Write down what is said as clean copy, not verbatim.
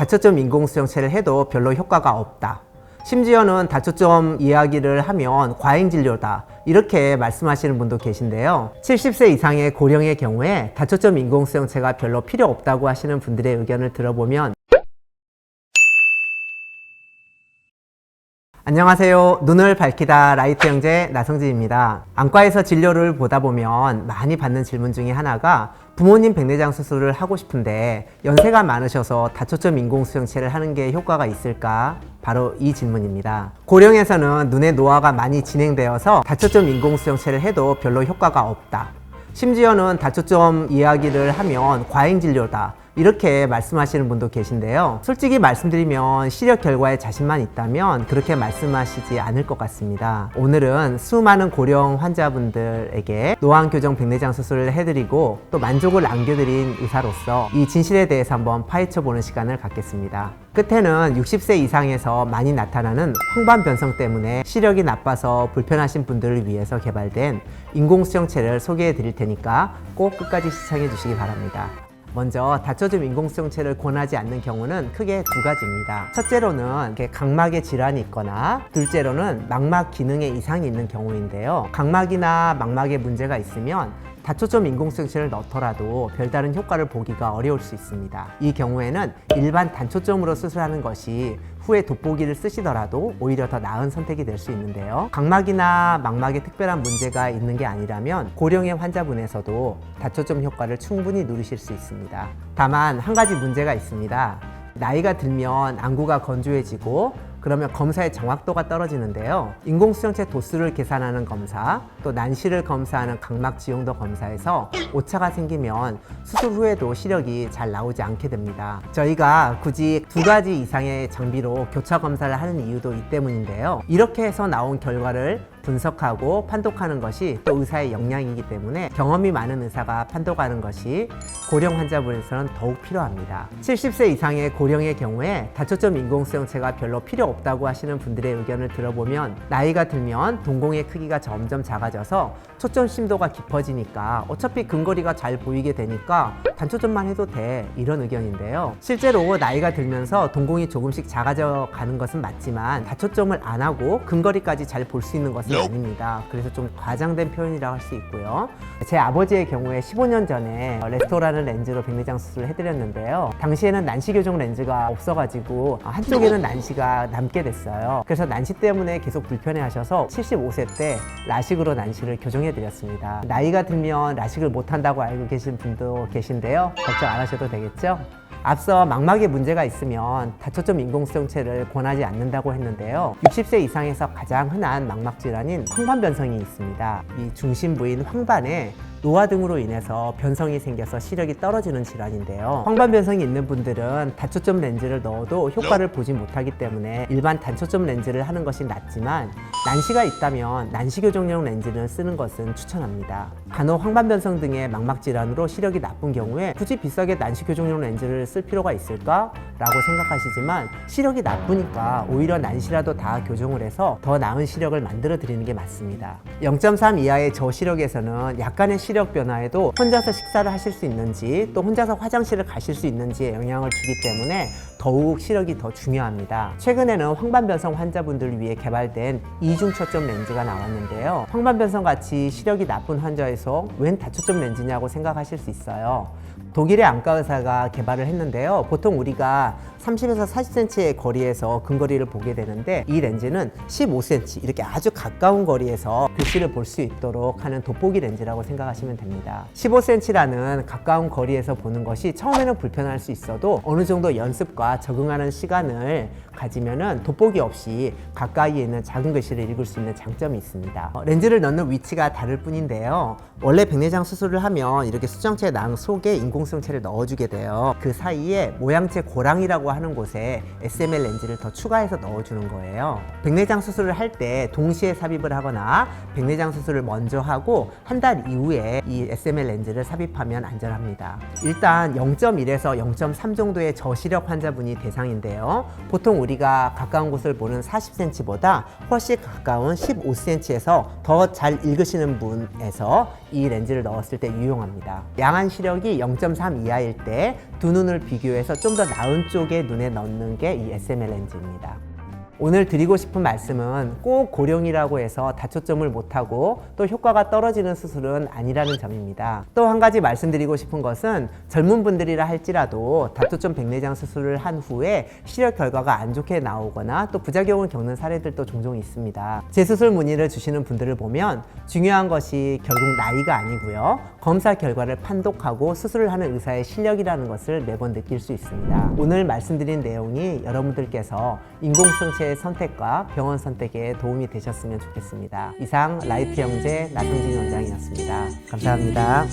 다초점 인공수정체를 해도 별로 효과가 없다. 심지어는 다초점 이야기를 하면 과잉진료다, 이렇게 말씀하시는 분도 계신데요. 70세 이상의 고령의 경우에 다초점 인공수정체가 별로 필요 없다고 하시는 분들의 의견을 들어보면, 안녕하세요. 눈을 밝히다 라이트 형제 나성진입니다. 안과에서 진료를 보다 보면 많이 받는 질문 중에 하나가, 부모님 백내장 수술을 하고 싶은데 연세가 많으셔서 다초점 인공수정체를 하는 게 효과가 있을까? 바로 이 질문입니다. 고령에서는 눈의 노화가 많이 진행되어서 다초점 인공수정체를 해도 별로 효과가 없다. 심지어는 다초점 이야기를 하면 과잉진료다, 이렇게 말씀하시는 분도 계신데요. 솔직히 말씀드리면 시력 결과에 자신만 있다면 그렇게 말씀하시지 않을 것 같습니다. 오늘은 수많은 고령 환자분들에게 노안 교정 백내장 수술을 해드리고 또 만족을 안겨드린 의사로서 이 진실에 대해서 한번 파헤쳐보는 시간을 갖겠습니다. 끝에는 60세 이상에서 많이 나타나는 황반 변성 때문에 시력이 나빠서 불편하신 분들을 위해서 개발된 인공수정체를 소개해 드릴 테니까 꼭 끝까지 시청해 주시기 바랍니다. 먼저 다초점 인공수정체를 권하지 않는 경우는 크게 두 가지입니다. 첫째로는 각막에 질환이 있거나, 둘째로는 망막 기능에 이상이 있는 경우인데요. 각막이나 망막에 문제가 있으면 다초점 인공수정체를 넣더라도 별다른 효과를 보기가 어려울 수 있습니다. 이 경우에는 일반 단초점으로 수술하는 것이 후에 돋보기를 쓰시더라도 오히려 더 나은 선택이 될 수 있는데요. 각막이나 망막에 특별한 문제가 있는 게 아니라면 고령의 환자분에서도 다초점 효과를 충분히 누리실 수 있습니다. 다만 한 가지 문제가 있습니다. 나이가 들면 안구가 건조해지고 그러면 검사의 정확도가 떨어지는데요. 인공수정체 도수를 계산하는 검사, 또 난시를 검사하는 각막 지용도 검사에서 오차가 생기면 수술 후에도 시력이 잘 나오지 않게 됩니다. 저희가 굳이 두 가지 이상의 장비로 교차 검사를 하는 이유도 이 때문인데요. 이렇게 해서 나온 결과를 분석하고 판독하는 것이 또 의사의 역량이기 때문에 경험이 많은 의사가 판독하는 것이 고령 환자분에서는 더욱 필요합니다. 70세 이상의 고령의 경우에 다초점 인공수정체가 별로 필요 없다고 하시는 분들의 의견을 들어보면, 나이가 들면 동공의 크기가 점점 작아져서 초점 심도가 깊어지니까 어차피 근거리가 잘 보이게 되니까 단초점만 해도 돼, 이런 의견인데요. 실제로 나이가 들면서 동공이 조금씩 작아져 가는 것은 맞지만 다초점을 안 하고 근거리까지 잘 볼 수 있는 것은 아닙니다. 그래서 좀 과장된 표현이라고 할 수 있고요. 제 아버지의 경우에 15년 전에 레스토라는 렌즈로 백내장 수술을 해드렸는데요. 당시에는 난시 교정 렌즈가 없어가지고 한쪽에는 난시가 남게 됐어요. 그래서 난시 때문에 계속 불편해 하셔서 75세 때 라식으로 난시를 교정해드렸습니다. 나이가 들면 라식을 못한다고 알고 계신 분도 계신데요. 걱정 안 하셔도 되겠죠? 앞서 망막에 문제가 있으면 다초점 인공수정체를 권하지 않는다고 했는데요. 60세 이상에서 가장 흔한 망막 질환인 황반 변성이 있습니다. 이 중심 부인 황반에 노화 등으로 인해서 변성이 생겨서 시력이 떨어지는 질환인데요. 황반 변성이 있는 분들은 다초점 렌즈를 넣어도 효과를 보지 못하기 때문에 일반 단초점 렌즈를 하는 것이 낫지만, 난시가 있다면 난시 교정용 렌즈를 쓰는 것은 추천합니다. 간혹 황반 변성 등의 망막 질환으로 시력이 나쁜 경우에 굳이 비싸게 난시 교정용 렌즈를 쓸 필요가 있을까? 라고 생각하시지만, 시력이 나쁘니까 오히려 난시라도 다 교정을 해서 더 나은 시력을 만들어 드리는 게 맞습니다. 0.3 이하의 저시력에서는 약간의 시력 변화에도 혼자서 식사를 하실 수 있는지, 또 혼자서 화장실을 가실 수 있는지에 영향을 주기 때문에 더욱 시력이 더 중요합니다. 최근에는 황반변성 환자분들을 위해 개발된 이중 초점 렌즈가 나왔는데요. 황반변성 같이 시력이 나쁜 환자에서 웬 다초점 렌즈냐고 생각하실 수 있어요. 독일의 안과 의사가 개발을 했는데요. 보통 우리가 30에서 40cm의 거리에서 근거리를 보게 되는데, 이 렌즈는 15cm, 이렇게 아주 가까운 거리에서 글씨를 볼 수 있도록 하는 돋보기 렌즈라고 생각하시면 됩니다. 15cm라는 가까운 거리에서 보는 것이 처음에는 불편할 수 있어도 어느 정도 연습과 적응하는 시간을 가지면은 돋보기 없이 가까이에 있는 작은 글씨를 읽을 수 있는 장점이 있습니다. 렌즈를 넣는 위치가 다를 뿐인데요. 원래 백내장 수술을 하면 이렇게 수정체 낭 속에 인공수정체를 넣어주게 돼요. 그 사이에 모양체 고랑이라고 하는 곳에 SML 렌즈를 더 추가해서 넣어주는 거예요. 백내장 수술을 할 때 동시에 삽입을 하거나 백내장 수술을 먼저 하고 한 달 이후에 이 SML 렌즈를 삽입하면 안전합니다. 일단 0.1에서 0.3 정도의 저시력 환자분이 대상인데요. 보통 우리 머리가 가까운 곳을 보는 40cm보다 훨씬 가까운 15cm에서 더 잘 읽으시는 분에서 이 렌즈를 넣었을 때 유용합니다. 양안 시력이 0.3 이하일 때 두 눈을 비교해서 좀 더 나은 쪽에 눈에 넣는 게 이 SML 렌즈입니다. 오늘 드리고 싶은 말씀은 꼭 고령이라고 해서 다초점을 못하고 또 효과가 떨어지는 수술은 아니라는 점입니다. 또 한 가지 말씀드리고 싶은 것은 젊은 분들이라 할지라도 다초점 백내장 수술을 한 후에 시력 결과가 안 좋게 나오거나 또 부작용을 겪는 사례들도 종종 있습니다. 재수술 문의를 주시는 분들을 보면 중요한 것이 결국 나이가 아니고요. 검사 결과를 판독하고 수술을 하는 의사의 실력이라는 것을 매번 느낄 수 있습니다. 오늘 말씀드린 내용이 여러분들께서 인공수정체의 선택과 병원 선택에 도움이 되셨으면 좋겠습니다. 이상 라이트 형제 나성진 원장이었습니다. 감사합니다.